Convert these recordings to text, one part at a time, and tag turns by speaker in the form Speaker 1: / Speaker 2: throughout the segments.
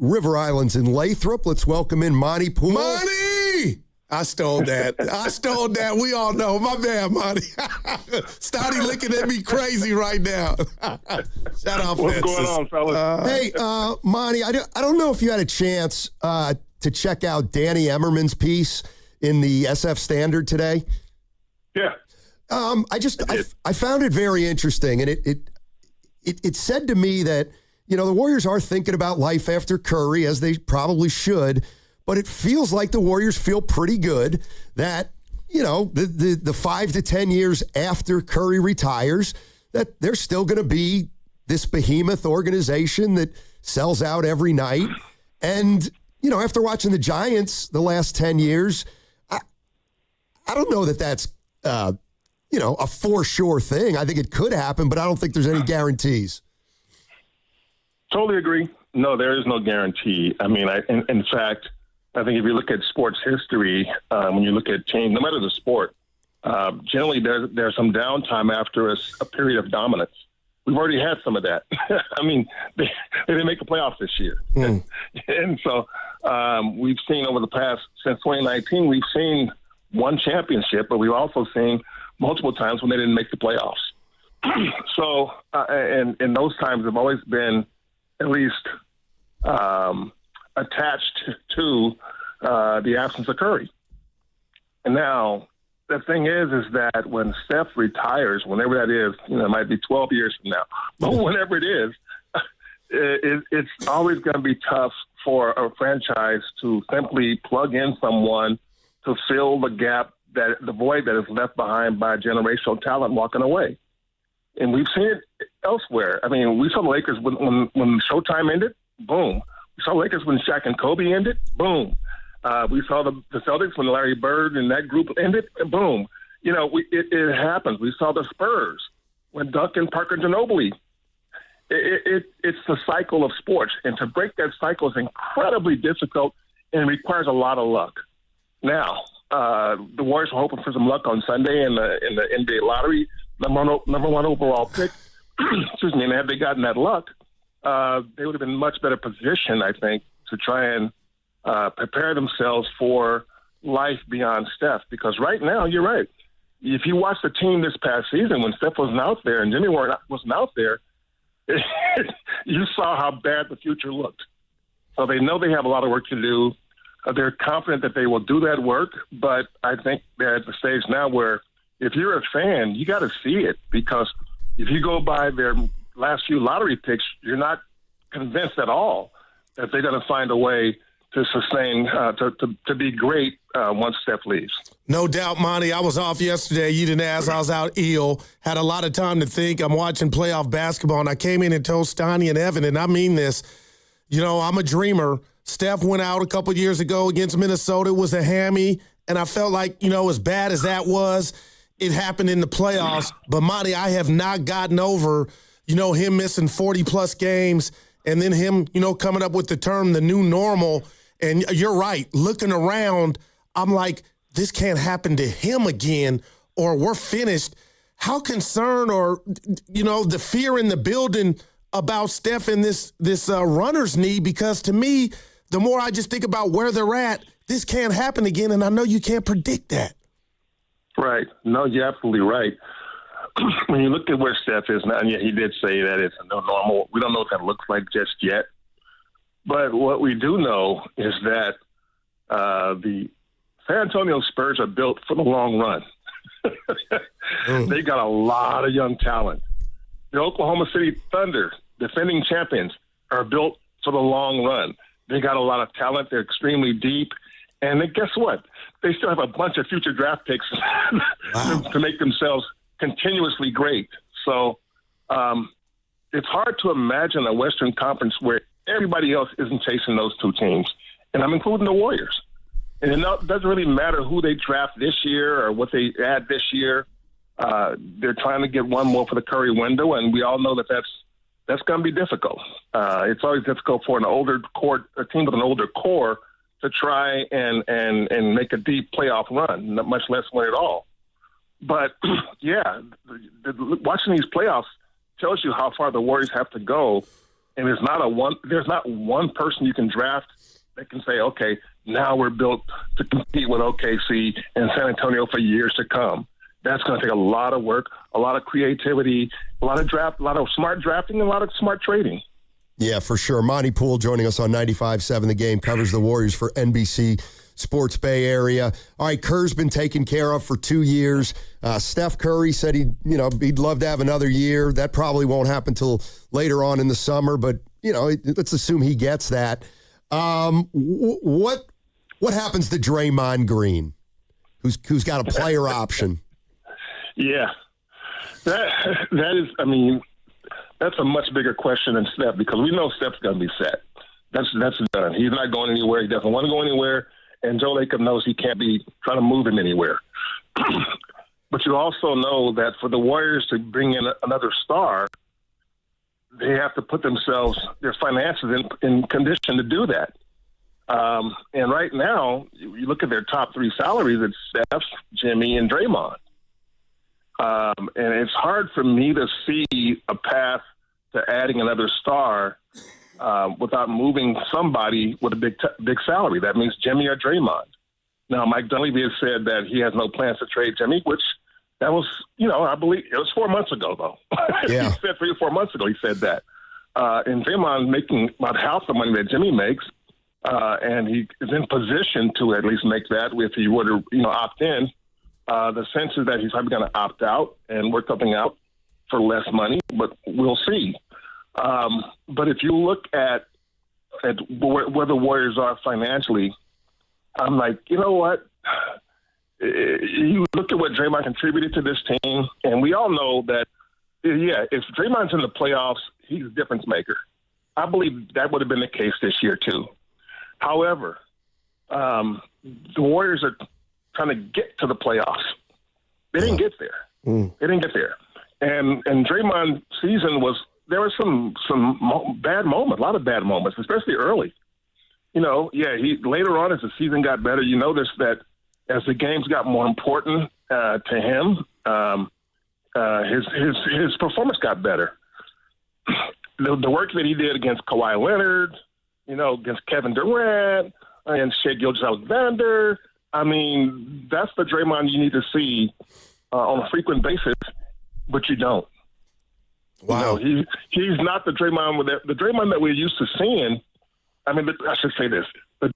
Speaker 1: River Islands in Lathrop. Let's welcome in Monte Poole.
Speaker 2: Monty! I stole that. We all know. My bad, Monty. Stouty looking at me crazy right now. Shout out,
Speaker 3: What's
Speaker 2: Fences.
Speaker 3: going on, fellas?
Speaker 1: Hey, Monty, I don't know if you had a chance to check out Danny Emmerman's piece in the SF Standard today.
Speaker 3: Yeah.
Speaker 1: I found it very interesting, and it said to me that, you know, the Warriors are thinking about life after Curry, as they probably should, but it feels like the Warriors feel pretty good that, you know, the 5 to 10 years after Curry retires, that they're still going to be this behemoth organization that sells out every night. And, you know, after watching the Giants the last 10 years, I don't know that that's, you know, a for sure thing. I think it could happen, but I don't think there's any guarantees.
Speaker 3: Totally agree. No, there is no guarantee. I mean, in fact, I think if you look at sports history, when you look at change, no matter the sport, generally there's some downtime after a period of dominance. We've already had some of that. I mean, they didn't make the playoffs this year. And so we've seen over the past, since 2019, we've seen one championship, but we've also seen multiple times when they didn't make the playoffs. So, and those times have always been at least attached to the absence of Curry. And now the thing is that when Steph retires, whenever that is, you know, it might be 12 years from now, but whenever it is, it's always going to be tough for a franchise to simply plug in someone to fill the gap, that the void that is left behind by generational talent walking away. And we've seen it elsewhere. I mean, we saw the Lakers when Showtime ended, boom. We saw Lakers when Shaq and Kobe ended, boom. We saw the Celtics when Larry Bird and that group ended, boom. You know, it happens. We saw the Spurs when Duncan, Parker, Ginobili. It's the cycle of sports, and to break that cycle is incredibly difficult and requires a lot of luck. Now, the Warriors were hoping for some luck on Sunday in the NBA lottery, number one overall pick. Excuse me, and had they gotten that luck, they would have been in much better position, I think, to try and prepare themselves for life beyond Steph. Because right now, you're right. If you watch the team this past season, when Steph wasn't out there and Jimmy wasn't out there, you saw how bad the future looked. So they know they have a lot of work to do. They're confident that they will do that work, but I think they're at the stage now where if you're a fan, you got to see it, because if you go by their last few lottery picks, you're not convinced at all that they're going to find a way to sustain, to be great once Steph leaves.
Speaker 2: No doubt, Monty. I was off yesterday. You didn't ask. I was out ill. Had a lot of time to think. I'm watching playoff basketball, and I came in and told Stoney and Evan, and I mean this, you know, I'm a dreamer. Steph went out a couple years ago against Minnesota. It was a hammy, and I felt like, you know, as bad as that was, it happened in the playoffs. But, Monty, I have not gotten over, you know, him missing 40-plus games and then him, you know, coming up with the term the new normal. And you're right. Looking around, I'm like, this can't happen to him again, or we're finished. How concerned, or, you know, the fear in the building about Steph and this runner's knee? Because to me, the more I just think about where they're at, this can't happen again, and I know you can't predict that.
Speaker 3: Right. No, you're absolutely right. When you look at where Steph is now, and yeah, he did say that it's a new normal. We don't know what that looks like just yet. But what we do know is that the San Antonio Spurs are built for the long run. They got a lot of young talent. The Oklahoma City Thunder, defending champions, are built for the long run. They got a lot of talent. They're extremely deep. And then guess what? They still have a bunch of future draft picks to make themselves continuously great. So it's hard to imagine a Western Conference where everybody else isn't chasing those two teams. And I'm including the Warriors. And it doesn't really matter who they draft this year or what they add this year. They're trying to get one more for the Curry window, and we all know that that's going to be difficult. It's always difficult for a team with an older core to try and make a deep playoff run, not much less win it all. But, yeah, watching these playoffs tells you how far the Warriors have to go And there's not one person you can draft that can say, okay, now we're built to compete with OKC and San Antonio for years to come. That's going to take a lot of work, a lot of creativity, a lot of smart drafting, and a lot of smart trading.
Speaker 1: Yeah, for sure. Monte Poole joining us on 95.7 The Game, covers the Warriors for NBC Sports Bay Area. All right, Kerr's been taken care of for 2 years. Steph Curry said he'd love to have another year. That probably won't happen till later on in the summer, but let's assume he gets that. What happens to Draymond Green, who's got a player option?
Speaker 3: Yeah, that is. I mean, that's a much bigger question than Steph, because we know Steph's going to be set. That's done. He's not going anywhere. He doesn't want to go anywhere. And Joe Lacob knows he can't be trying to move him anywhere. But you also know that for the Warriors to bring in another star, they have to put their finances in condition to do that. And right now, you look at their top three salaries, it's Steph, Jimmy, and Draymond. And it's hard for me to see a path to adding another star without moving somebody with a big salary. That means Jimmy or Draymond. Now, Mike Dunleavy has said that he has no plans to trade Jimmy, which that was, I believe it was 4 months ago, though.
Speaker 1: Yeah.
Speaker 3: He said 3 or 4 months ago he said that. And Draymond making about half the money that Jimmy makes, and he is in position to at least make that if he were to, opt in. The sense is that he's probably going to opt out and work something out for less money, but we'll see. But if you look at where the Warriors are financially, I'm like, you know what? You look at what Draymond contributed to this team, and we all know that, if Draymond's in the playoffs, he's a difference maker. I believe that would have been the case this year too. However, the Warriors are trying to get to the playoffs. They didn't get there. They didn't get there. And Draymond's season there were some bad moments, a lot of bad moments, especially early. He later on as the season got better, you noticed that as the games got more important to him, his performance got better. The work that he did against Kawhi Leonard, against Kevin Durant, and Shai Gilgeous-Alexander, I mean, that's the Draymond you need to see on a frequent basis, but you don't.
Speaker 2: Wow.
Speaker 3: He's not the Draymond that we're used to seeing. I mean, I should say this: the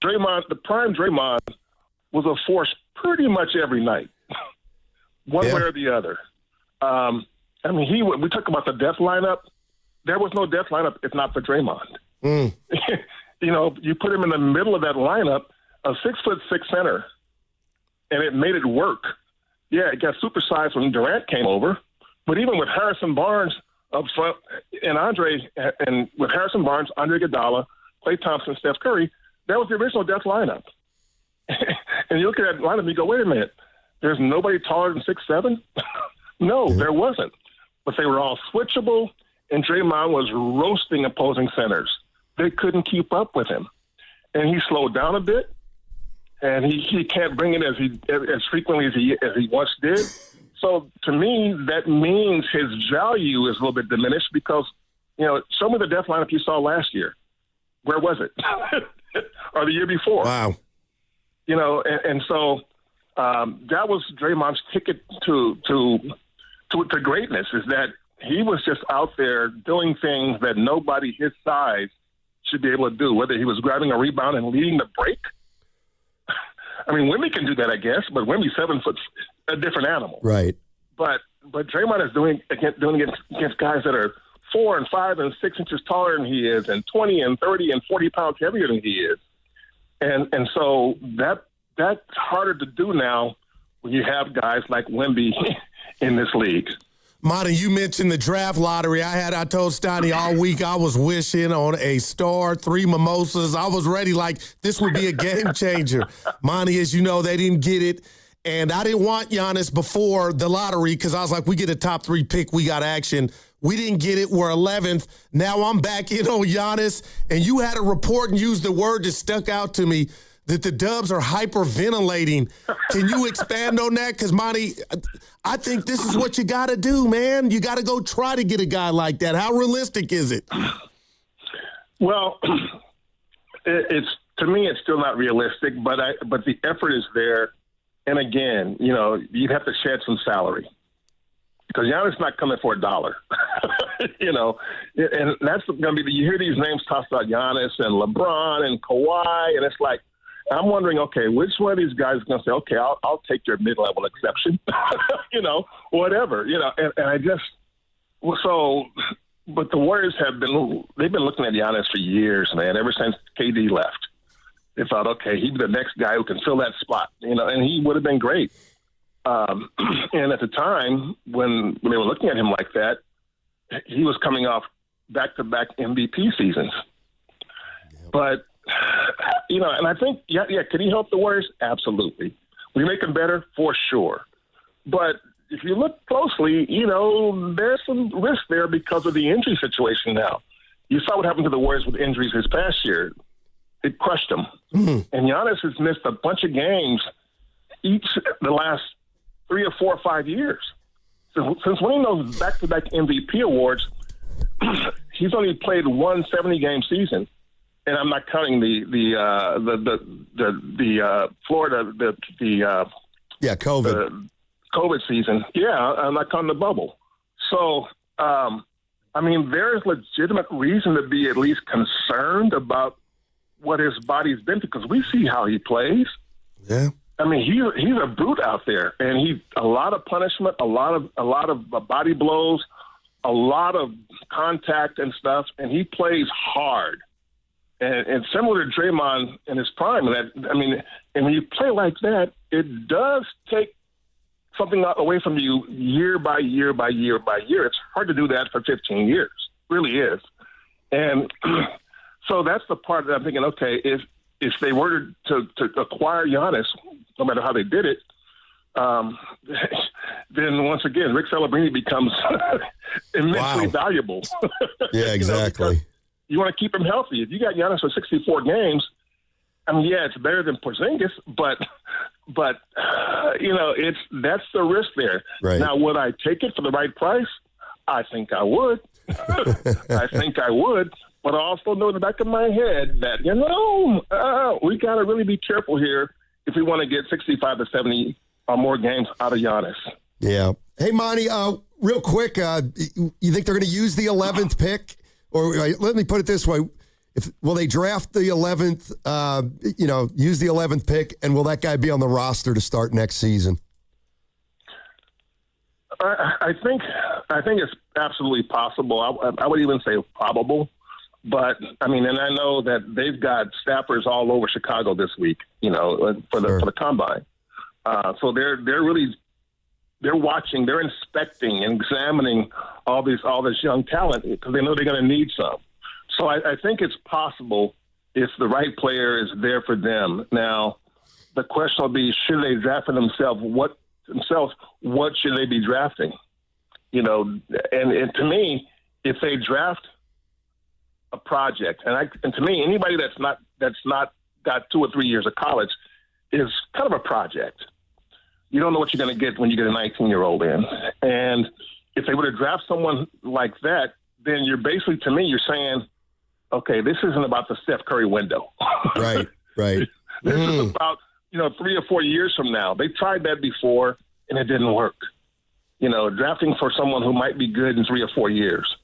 Speaker 3: prime Draymond was a force pretty much every night, one way or the other. We talk about the death lineup. There was no death lineup if not for Draymond. You put him in the middle of that lineup, a 6'6" center, and it made it work. Yeah, it got supersized when Durant came over, but even with Harrison Barnes up front and with Harrison Barnes, Andre Iguodala, Klay Thompson, Steph Curry, that was the original death lineup. And you look at that lineup and you go, wait a minute, there's nobody taller than 6'7"? No, there wasn't. But they were all switchable, and Draymond was roasting opposing centers. They couldn't keep up with him. And he slowed down a bit, and he can't bring it as frequently as he once did. So to me, that means his value is a little bit diminished because, show me the death lineup you saw last year. Where was it? Or the year before?
Speaker 2: Wow.
Speaker 3: And so that was Draymond's ticket to greatness, is that he was just out there doing things that nobody his size should be able to do, whether he was grabbing a rebound and leading the break. I mean, Wemby can do that, I guess, but Wemby's 7 foot, a different animal.
Speaker 1: Right.
Speaker 3: But Draymond is doing it against guys that are 4 and 5 and 6 inches taller than he is, and 20 and 30 and 40 pounds heavier than he is. And so that's harder to do now when you have guys like Wemby in this league.
Speaker 2: Monte, you mentioned the draft lottery. I told Steiny all week I was wishing on a star, 3 mimosas. I was ready like this would be a game changer. Monte, as you know, they didn't get it. And I didn't want Giannis before the lottery because I was like, we get a top 3 pick, we got action. We didn't get it. We're 11th. Now I'm back in on Giannis. And you had a report and used the word that stuck out to me, that the Dubs are hyperventilating. Can you expand on that? Because, Monte, I think this is what you got to do, man. You got to go try to get a guy like that. How realistic is it?
Speaker 3: Well, it's to me, it's still not realistic, but the effort is there. And again, you'd have to shed some salary because Giannis not coming for $1. And that's going to be. You hear these names tossed out, Giannis and LeBron and Kawhi, and it's like I'm wondering, okay, which one of these guys is going to say, okay, I'll take your mid-level exception, whatever, and I just so. But the Warriors they've been looking at Giannis for years, man, ever since KD left. They thought, okay, he'd be the next guy who can fill that spot, and he would have been great. And at the time, when they were looking at him like that, he was coming off back-to-back MVP seasons. But, and I think, could he help the Warriors? Absolutely. Will he make them better? For sure. But if you look closely, there's some risk there because of the injury situation now. You saw what happened to the Warriors with injuries this past year. It crushed them. Mm-hmm. And Giannis has missed a bunch of games the last 3 or 4 or 5 years. So, since winning those back-to-back MVP awards, he's only played one 70-game season. And I'm not counting the Florida,
Speaker 1: COVID.
Speaker 3: The COVID season. Yeah, I'm not counting the bubble. So, there's legitimate reason to be at least concerned about what his body's been through because we see how he plays.
Speaker 2: Yeah.
Speaker 3: He's a brute out there, and a lot of punishment, a lot of body blows, a lot of contact and stuff, and he plays hard. And similar to Draymond in his prime, and when you play like that, it does take something away from you year by year by year by year. It's hard to do that for 15 years. It really is. And so that's the part that I'm thinking, okay, if they were to acquire Giannis, no matter how they did it, then once again, Rick Celebrini becomes immensely valuable.
Speaker 1: Yeah, exactly.
Speaker 3: You want to keep him healthy. If you got Giannis for 64 games, it's better than Porzingis, but that's the risk there.
Speaker 1: Right.
Speaker 3: Now, would I take it for the right price? I think I would. But I also know in the back of my head that, we got to really be careful here if we want to get 65 to 70 or more games out of Giannis.
Speaker 1: Yeah. Hey, Monty, real quick, you think they're going to use the 11th pick? Or let me put it this way. Will they draft the 11th, use the 11th pick, and will that guy be on the roster to start next season?
Speaker 3: I think it's absolutely possible. I would even say probable. But, and I know that they've got staffers all over Chicago this week, for the combine. So they're watching, they're inspecting and examining all this young talent because they know they're going to need some. So I think it's possible if the right player is there for them. Now, the question will be, should they draft for themselves? What should they be drafting? And to me, if they draft a project, and to me, anybody that's not got 2 or 3 years of college is kind of a project. You don't know what you're going to get when you get a 19-year-old in. And if they were to draft someone like that, then you're basically, to me, you're saying, okay, this isn't about the Steph Curry window.
Speaker 1: Right.
Speaker 3: This is about, 3 or 4 years from now. They tried that before, and it didn't work. Drafting for someone who might be good in 3 or 4 years.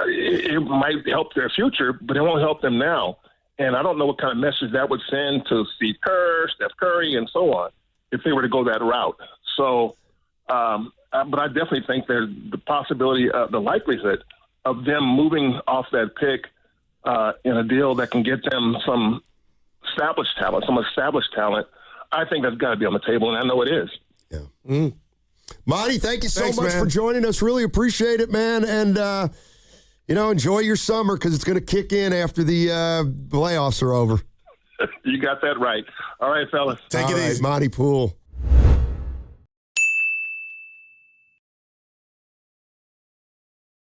Speaker 3: It might help their future, but it won't help them now. And I don't know what kind of message that would send to Steve Kerr, Steph Curry, and so on, if they were to go that route. So, but I definitely think there's the possibility, the likelihood of them moving off that pick in a deal that can get them some established talent. I think that's got to be on the table, and I know it is.
Speaker 1: Yeah. Mm. Monty, thank you so
Speaker 2: Thanks,
Speaker 1: much
Speaker 2: man.
Speaker 1: for joining us. Really appreciate it, man. And, enjoy your summer because it's going to kick in after the playoffs are over.
Speaker 3: You got that right. All right, fellas.
Speaker 2: Take it easy.
Speaker 1: Monte Poole.